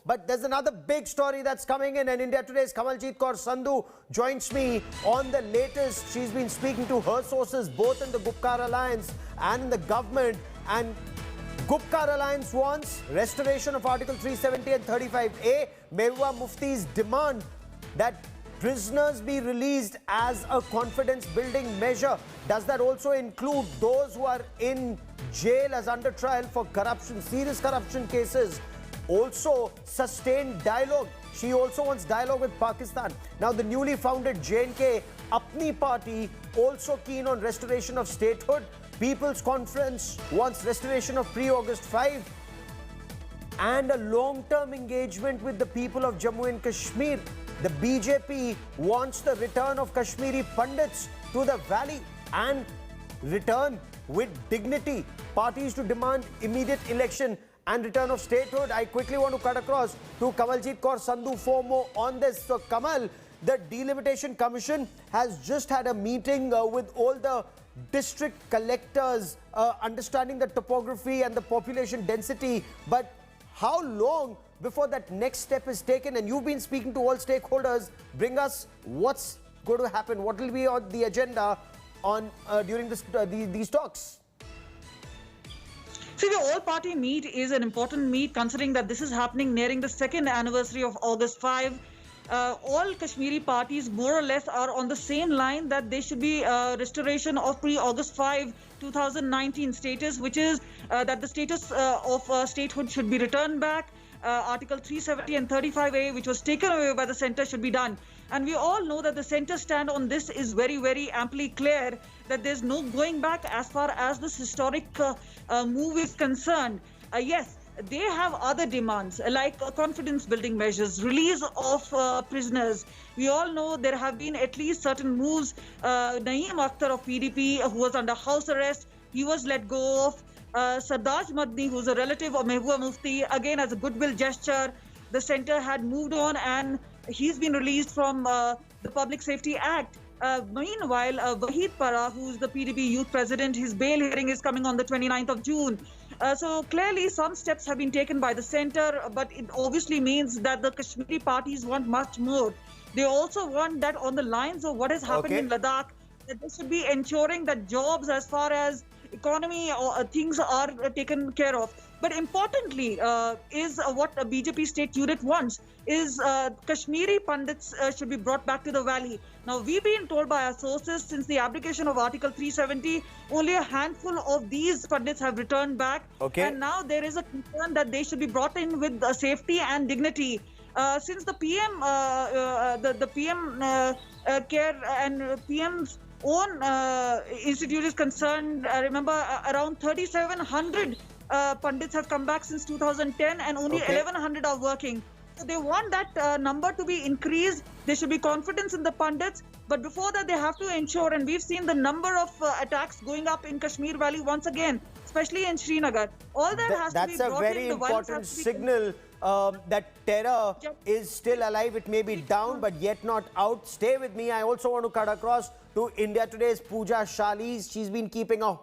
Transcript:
But there's another big story that's coming in, and India Today's Kamaljeet Kaur Sandhu joins me on the latest. She's been speaking to her sources both in the Gupkar Alliance and in the government, and Gupkar Alliance wants restoration of Article 370 and 35A. Mehbooba Mufti's demand that prisoners be released as a confidence-building measure. Does that also include those who are in jail as under trial for corruption, serious corruption cases? Also, sustained dialogue. She also wants dialogue with Pakistan. Now, the newly founded J&K Apni Party also keen on restoration of statehood. People's Conference wants restoration of pre-August 5 and a long-term engagement with the people of Jammu and Kashmir. The BJP wants the return of Kashmiri Pandits to the valley and return with dignity. Parties to demand immediate election and return of statehood. I quickly want to cut across to Kamaljeet Kaur Sandhu for more on this. So, Kamal, the Delimitation Commission has just had a meeting with all the district collectors, understanding the topography and the population density. But how long before that next step is taken? And you've been speaking to all stakeholders. Bring us what's going to happen. What will be on the agenda on during these talks? See, the all-party meet is an important meet considering that this is happening nearing the second anniversary of August 5. All Kashmiri parties more or less are on the same line that there should be restoration of pre-August 5, 2019 status, which is that the status of statehood should be returned back. Article 370 and 35A, which was taken away by the centre, should be done. And we all know that the centre stand on this is very, very amply clear, that there's no going back as far as this historic move is concerned. Yes, they have other demands like confidence building measures, release of prisoners. We all know there have been at least certain moves. Naeem Akhtar of PDP, who was under house arrest, he was let go of. Sardaj Madni, who's a relative of Mehbooba Mufti, again as a goodwill gesture, the centre had moved on and he's been released from the Public Safety Act. Meanwhile, Wahid Para, who's the PDP youth president, his bail hearing is coming on the 29th of June. So clearly some steps have been taken by the centre, but it obviously means that the Kashmiri parties want much more. They also want that on the lines of what has happened in Ladakh, that they should be ensuring that jobs as far as economy or things are taken care of. But importantly is what a BJP state unit wants is Kashmiri Pandits should be brought back to the valley. Now, we've been told by our sources since the application of Article 370, only a handful of these Pandits have returned back. And now there is a concern that they should be brought in with safety and dignity. Since the PM, the PM care and PM's own institute is concerned, I remember around 3,700 Pandits have come back since 2010 and only 1,100 are working. So they want that number to be increased. There should be confidence in the Pandits. But before that, they have to ensure, and we've seen the number of attacks going up in Kashmir Valley once again, especially in Srinagar. All that has to be brought in. That's a very important signal that terror is still alive. It may be down, but yet not out. Stay with me. I also want to cut across to India Today's Pooja Shali. She's been keeping a